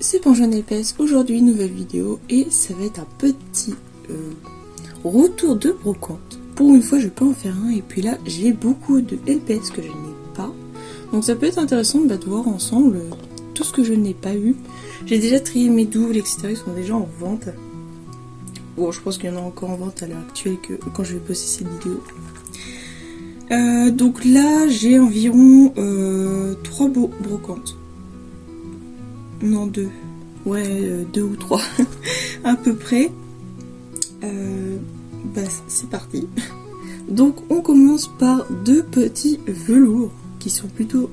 c'est Penjaune épaisse, aujourd'hui nouvelle vidéo et ça va être un petit retour de brocante. Pour une fois je peux en faire un et puis là j'ai beaucoup de LPS que je n'ai pas. Donc ça peut être intéressant de voir ensemble tout ce que je n'ai pas eu. J'ai déjà trié mes doubles etc, ils sont déjà en vente. Bon je pense qu'il y en a encore en vente à l'heure actuelle que quand je vais poster cette vidéo. Donc là j'ai environ 3 brocantes. Non 2. Ouais 2 ou 3 à peu près. Bah c'est parti. Donc on commence par 2 petits velours qui sont plutôt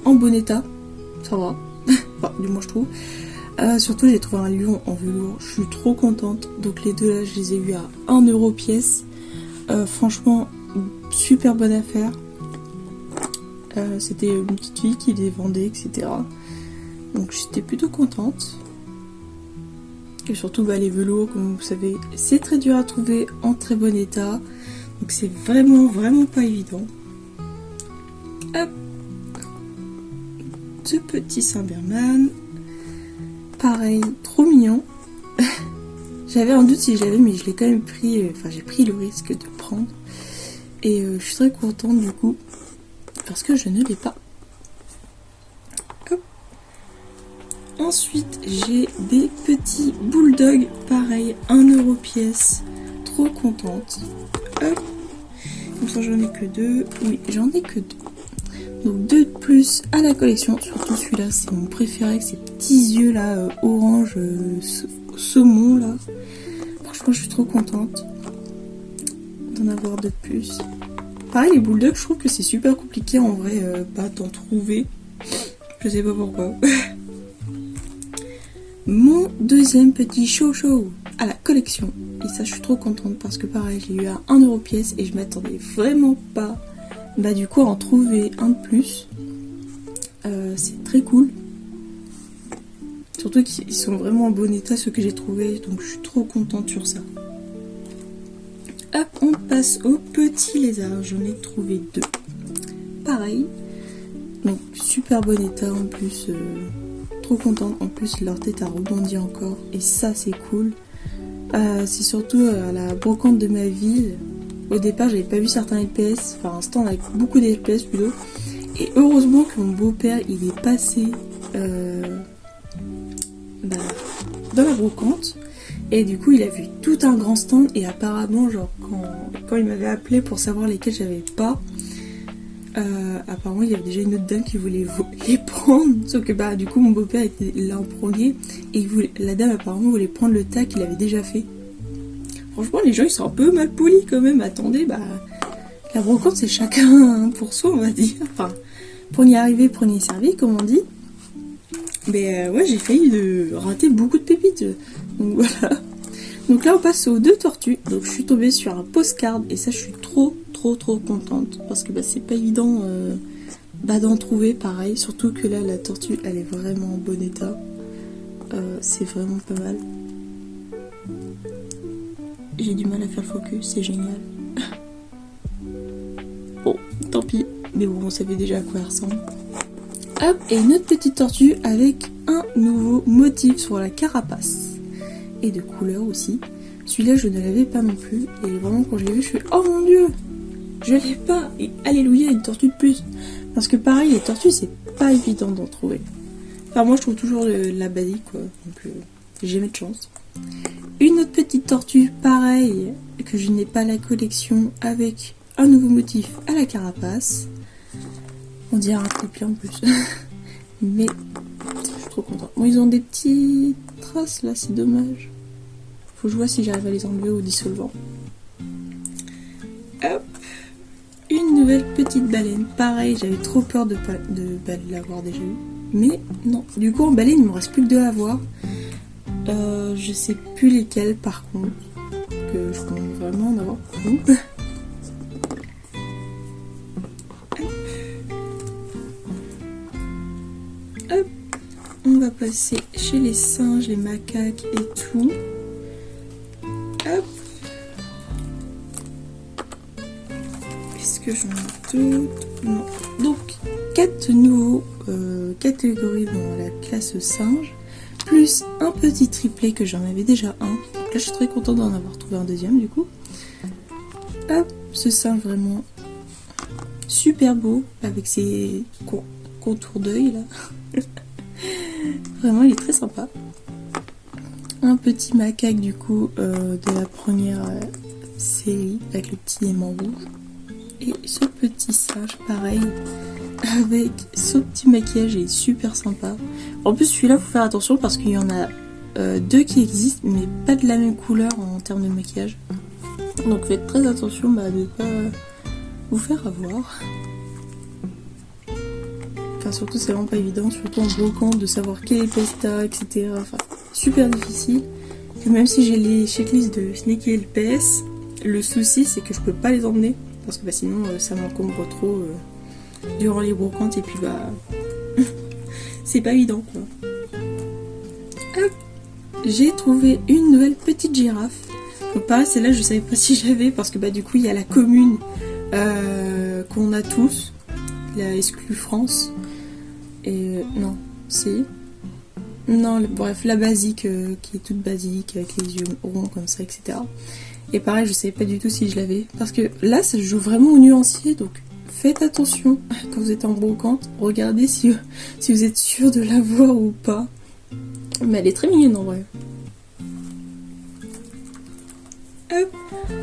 en bon état. Ça va. Enfin du moins je trouve. Surtout j'ai trouvé un lion en velours. Je suis trop contente. Donc les deux là je les ai vus à 1€ pièce. Franchement super bonne affaire. C'était une petite fille qui les vendait etc. Donc j'étais plutôt contente. Et surtout les velours comme vous savez c'est très dur à trouver en très bon état. Donc c'est vraiment pas évident. Hop. Ce petit Saint-Berman. Pareil, trop mignon. J'avais un doute si je l'avais mais je l'ai quand même pris. Enfin j'ai pris le risque de le prendre. Et je suis très contente du coup. Parce que je ne l'ai pas. Hop. Ensuite, j'ai des petits bulldogs, pareil, 1€ pièce. Trop contente. Hop. Comme ça, j'en ai que 2. Oui, j'en ai que 2. Donc 2 de plus à la collection. Surtout celui-là, c'est mon préféré avec ces petits yeux là, orange, saumon là. Franchement, je suis trop contente d'en avoir 2 de plus. Pareil, les bulldogs, je trouve que c'est super compliqué en vrai d'en trouver. Je sais pas pourquoi. Mon deuxième petit show à la collection. Et ça, je suis trop contente parce que pareil, j'ai eu à 1€ pièce et je m'attendais vraiment pas. Du coup, à en trouver un de plus. C'est très cool. Surtout qu'ils sont vraiment en bon état, ceux que j'ai trouvés. Donc, je suis trop contente sur ça. Hop, on passe au petit lézard. J'en ai trouvé 2. Pareil. Donc, super bon état en plus. Trop contente. En plus, leur tête a rebondi encore. Et ça, c'est cool. C'est surtout à la brocante de ma ville. Au départ, j'avais pas vu certains LPS. Enfin, un stand avec beaucoup d'LPS plutôt. Et heureusement que mon beau-père, il est passé dans la brocante. Et du coup, il a vu tout un grand stand. Et apparemment, genre, quand il m'avait appelé pour savoir lesquels j'avais pas, apparemment, il y avait déjà une autre dame qui voulait les prendre. Sauf que, du coup, mon beau-père était là en premier. Et la dame, apparemment, voulait prendre le tas qu'il avait déjà fait. Franchement, les gens, ils sont un peu mal polis quand même. Attendez, la brocante, c'est chacun pour soi, on va dire. Enfin, pour y arriver, prenez servi, comme on dit. Mais ouais, j'ai failli rater beaucoup de pépites. Donc voilà. Donc là on passe aux 2 tortues. Donc je suis tombée sur un postcard et ça je suis trop contente. Parce que c'est pas évident d'en trouver pareil. Surtout que là la tortue elle est vraiment en bon état. C'est vraiment pas mal. J'ai du mal à faire le focus, c'est génial. Bon, tant pis. Mais bon, on savait déjà à quoi elle ressemble. Hop, et une autre petite tortue avec un nouveau motif sur la carapace. Et de couleur aussi. Celui-là, je ne l'avais pas non plus. Et vraiment, quand je l'ai vu, je suis oh mon dieu, je l'ai pas. Et alléluia, une tortue de plus. Parce que pareil, les tortues, c'est pas évident d'en trouver. Enfin, moi, je trouve toujours la basique, quoi. Donc, j'ai jamais de chance. Une autre petite tortue, pareil, que je n'ai pas la collection, avec un nouveau motif à la carapace. On dirait un copier en plus. Mais je suis trop contente. Bon, ils ont des petites traces là, c'est dommage. Faut que je vois si j'arrive à les enlever au dissolvant. Hop. Une nouvelle petite baleine. Pareil, j'avais trop peur de l'avoir déjà eu. Mais non. Du coup, en baleine, il me reste plus que 2 à avoir. Je sais plus lesquels par contre. Que je compte vraiment en avoir beaucoup. Hop. On va passer chez les singes, les macaques et tout. Hop. Est-ce que j'en ai d'autres? Non. Donc, 4 nouveaux catégorie dans la classe singe, plus un petit triplet que j'en avais déjà un. Donc là je suis très contente d'en avoir trouvé un deuxième du coup. Hop, ce singe vraiment super beau avec ses contours d'œil là. Vraiment il est très sympa. Un petit macaque du coup de la première série avec le petit aimant rouge. Et ce petit singe pareil avec son petit maquillage est super sympa. En plus celui-là faut faire attention parce qu'il y en a deux qui existent mais pas de la même couleur en termes de maquillage. Donc faites très attention de ne pas vous faire avoir. Enfin surtout c'est vraiment pas évident, surtout en brocante de savoir quelle épaisse t'as, etc. Enfin super difficile. Et même si j'ai les checklists de Sneaky LPS, le souci c'est que je peux pas les emmener parce que sinon ça m'encombre trop durant les brocantes et puis c'est pas évident quoi. Hop, j'ai trouvé une nouvelle petite girafe. Donc pareil celle-là je savais pas si j'avais parce que du coup il y a la commune qu'on a tous, la exclue France et non si. Non, bref, la basique qui est toute basique avec les yeux ronds comme ça, etc. Et pareil, je savais pas du tout si je l'avais. Parce que là, ça joue vraiment au nuancier, donc faites attention quand vous êtes en brocante. Regardez si vous êtes sûr de l'avoir ou pas. Mais elle est très mignonne en vrai. Hop.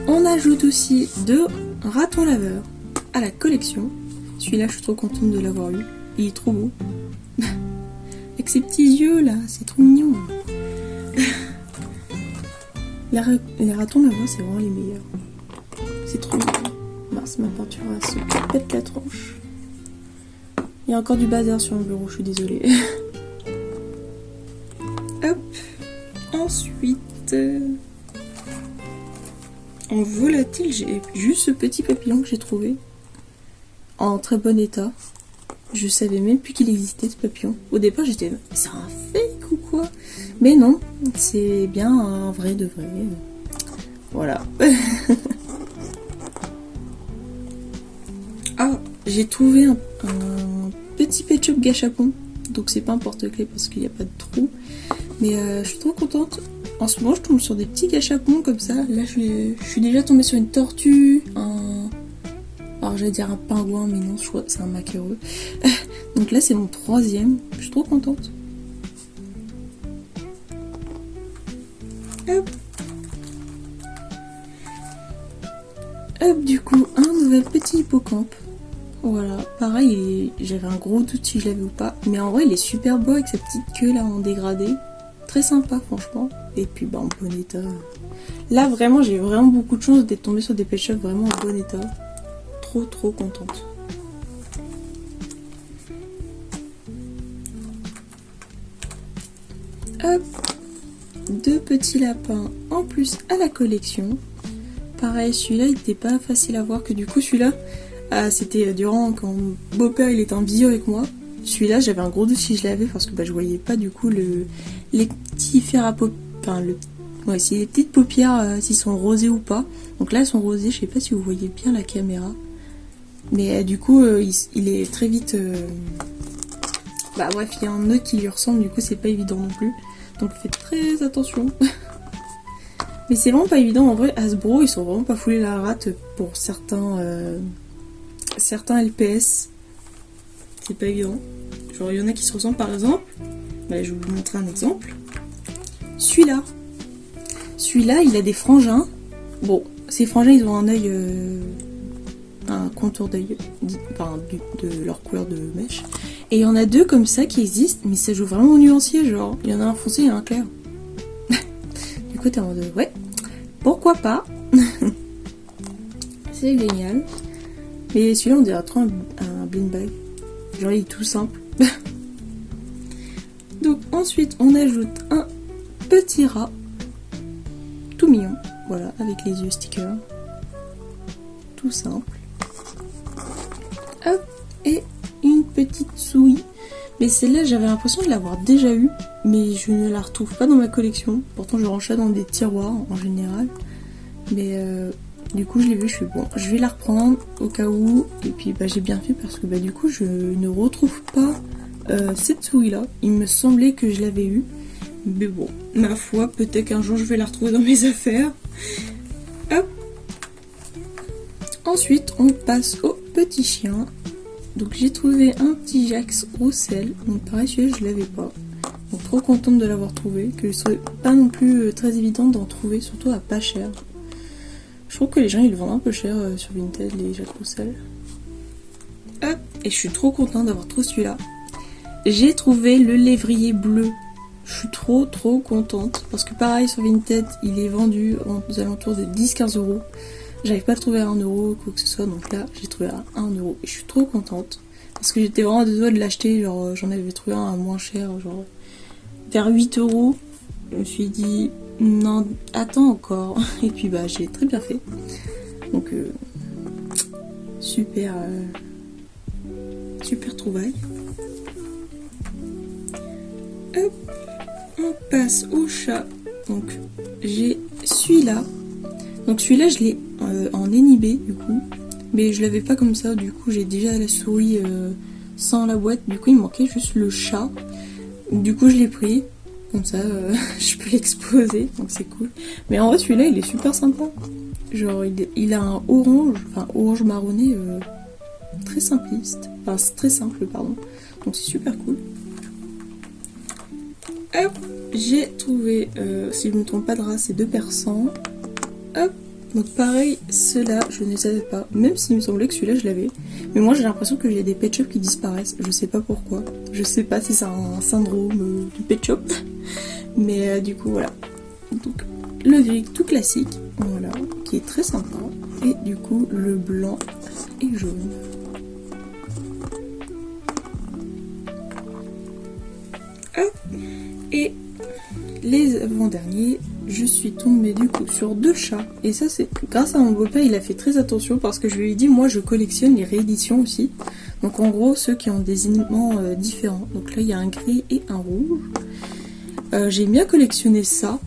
On ajoute aussi 2 ratons laveurs à la collection. Celui-là, je suis trop contente de l'avoir eu. Il est trop beau. Avec ses petits yeux là, c'est trop mignon. Les ratons laveurs, c'est vraiment les meilleurs. C'est trop mignon. Mince, ma peinture elle se pète la tronche. Il y a encore du bazar sur le bureau, je suis désolée. Hop. Ensuite, en volatile, j'ai juste ce petit papillon que j'ai trouvé. En très bon état. Je savais même plus qu'il existait ce papillon. Au départ j'étais, c'est un fake ou quoi? Mais non, c'est bien un vrai de vrai. Voilà. Ah, j'ai trouvé un petit Pet Shop gâchapon. Donc c'est pas un porte-clés parce qu'il n'y a pas de trou. Mais je suis trop contente. En ce moment je tombe sur des petits gâchapons comme ça. Là je suis déjà tombée sur une tortue, alors j'allais dire un pingouin, mais non, je crois que c'est un maquereux. Donc là c'est mon 3e, je suis trop contente. Hop. Hop, du coup, un nouvel petit hippocampe. Voilà, pareil, j'avais un gros doute si je l'avais ou pas. Mais en vrai il est super beau avec sa petite queue là en dégradé. Très sympa franchement. Et puis en bon état. Là vraiment j'ai vraiment beaucoup de chance d'être tombée sur des pet shops vraiment en bon état. Trop contente. Hop, 2 petits lapins en plus à la collection. Pareil, celui-là il n'était pas facile à voir que du coup celui-là, c'était durant quand mon beau-père il était en visio avec moi. Celui-là j'avais un gros doute si je l'avais parce que je voyais pas du coup les petits fers à paupières, enfin si les petites paupières s'ils sont rosés ou pas. Donc là elles sont rosées, je sais pas si vous voyez bien la caméra. Mais du coup, il est très vite... bref, il y a un autre qui lui ressemble, du coup c'est pas évident non plus. Donc faites très attention. Mais c'est vraiment pas évident, en vrai, Hasbro, ils sont vraiment pas foulés la rate pour certains LPS. C'est pas évident. Genre, il y en a qui se ressemblent par exemple. Je vais vous montrer un exemple. Celui-là. Celui-là, il a des frangins. Bon, ces frangins, ils ont un œil... un contour d'œil, enfin de leur couleur de mèche. Et il y en a 2 comme ça qui existent, mais ça joue vraiment au nuancier, genre il y en a un foncé et un clair. Du coup t'es en mode ouais, pourquoi pas. C'est génial. Mais celui-là on dirait trop un blind bag. Genre il est tout simple. Donc ensuite on ajoute un petit rat tout mignon, voilà, avec les yeux stickers. Tout simple. Hop, et une petite souris. Mais celle-là, j'avais l'impression de l'avoir déjà eue, mais je ne la retrouve pas dans ma collection. Pourtant, je range ça dans des tiroirs en général. Mais du coup, je l'ai vue, je suis bon, je vais la reprendre au cas où. Et puis, j'ai bien fait parce que du coup, je ne retrouve pas cette souris-là. Il me semblait que je l'avais eue. Mais bon, ma foi, peut-être qu'un jour je vais la retrouver dans mes affaires. Hop. Ensuite, on passe au petit chien. Donc j'ai trouvé un petit Jax Roussel. Donc pareil, celui-là je l'avais pas. Donc trop contente de l'avoir trouvé. Que ce serait pas non plus très évident d'en trouver, surtout à pas cher. Je trouve que les gens ils le vendent un peu cher sur Vinted, les Jax Roussel. Hop. Et je suis trop contente d'avoir trouvé celui-là. J'ai trouvé le lévrier bleu. Je suis trop contente. Parce que pareil sur Vinted, il est vendu aux alentours de 10-15 euros. J'arrive pas à le trouver à 1 euro ou quoi que ce soit, donc là j'ai trouvé à 1 euro et je suis trop contente parce que j'étais vraiment à deux doigts de l'acheter, genre j'en avais trouvé un à moins cher, genre vers 8 euros. Je me suis dit non, attends encore, et puis bah j'ai très bien fait. Donc super trouvaille. Hop, on passe au chat. Donc j'ai celui-là. Donc celui-là je l'ai en inhibé du coup, mais je l'avais pas comme ça, du coup j'ai déjà la souris sans la boîte, du coup il me manquait juste le chat, du coup je l'ai pris, comme ça je peux l'exposer, donc c'est cool. Mais en vrai celui-là il est super sympa, genre il a un orange marronné très simpliste, enfin c'est très simple pardon, donc c'est super cool. Hop, j'ai trouvé, si je ne me trompe pas de race, c'est 2%. Hop, donc pareil, ceux-là, je ne les savais pas, même s'il me semblait que celui-là je l'avais. Mais moi j'ai l'impression que j'ai des pet shops qui disparaissent, je sais pas pourquoi. Je sais pas si c'est un syndrome du pet shop, mais du coup voilà. Donc le gris tout classique, voilà, qui est très sympa. Et du coup le blanc et jaune. Hop, et les avant-derniers, je suis tombée du coup sur 2 chats. Et ça c'est grâce à mon beau-père, il a fait très attention parce que je lui ai dit moi je collectionne les rééditions aussi. Donc en gros ceux qui ont des éléments différents. Donc là il y a un gris et un rouge. J'ai bien collectionné ça,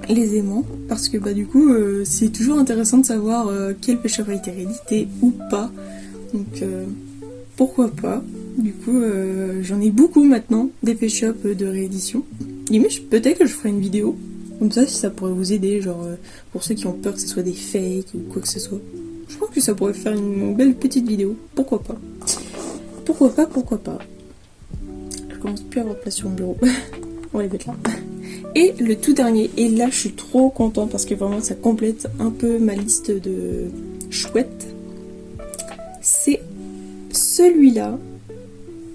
les aimants, parce que bah du coup c'est toujours intéressant de savoir quel pet shop a été réédité ou pas. Donc pourquoi pas. Du coup j'en ai beaucoup maintenant des pet shops de réédition. Limite peut-être que je ferai une vidéo comme ça si ça pourrait vous aider, genre pour ceux qui ont peur que ce soit des fakes ou quoi que ce soit. Je pense que ça pourrait faire une belle petite vidéo, pourquoi pas. Pourquoi pas. Je commence plus à avoir de place sur mon bureau. On va les mettre là. Et le tout dernier, et là je suis trop contente parce que vraiment ça complète un peu ma liste de chouettes. C'est celui-là.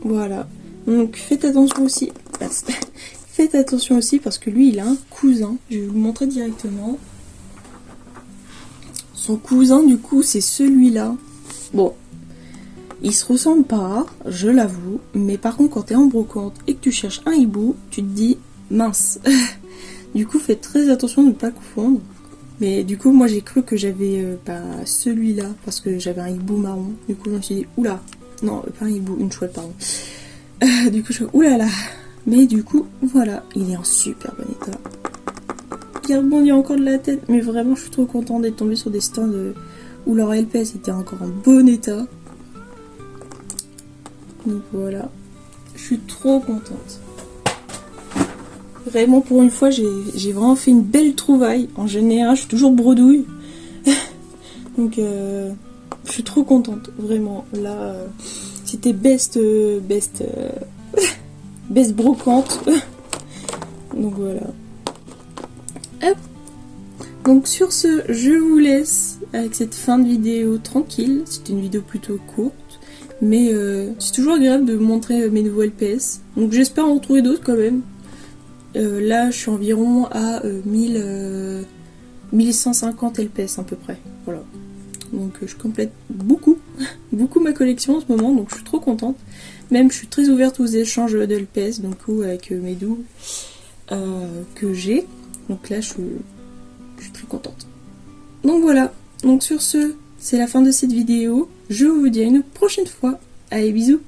Voilà. Donc faites attention aussi. Faites attention aussi parce que lui il a un cousin. Je vais vous le montrer directement. Son cousin du coup c'est celui-là. Bon, il se ressemble pas, je l'avoue. Mais par contre quand t'es en brocante et que tu cherches un hibou, tu te dis mince. Du coup faites très attention de ne pas confondre. Mais du coup moi j'ai cru que j'avais celui-là parce que j'avais un hibou marron. Du coup je me suis dit oula. Non pas un hibou, une chouette pardon. Du coup je suis oulala. Mais du coup, voilà, il est en super bon état. Il rebondit encore de la tête, mais vraiment, je suis trop contente d'être tombée sur des stands où leur LPS était encore en bon état. Donc voilà, je suis trop contente. Vraiment, pour une fois, j'ai vraiment fait une belle trouvaille. En général, je suis toujours bredouille. Donc, je suis trop contente, vraiment. Là, c'était best brocante. Donc voilà. Hop. Donc sur ce, je vous laisse avec cette fin de vidéo tranquille. C'était une vidéo plutôt courte, mais c'est toujours agréable de vous montrer mes nouveaux LPS. Donc j'espère en retrouver d'autres quand même. Là, je suis environ à 1150 LPS à peu près. Voilà. Donc je complète beaucoup ma collection en ce moment, donc je suis trop contente. Même je suis très ouverte aux échanges de LPS, donc avec mes doux que j'ai. Donc là je suis très contente. Donc voilà, donc sur ce, c'est la fin de cette vidéo. Je vous dis à une prochaine fois. Allez, bisous.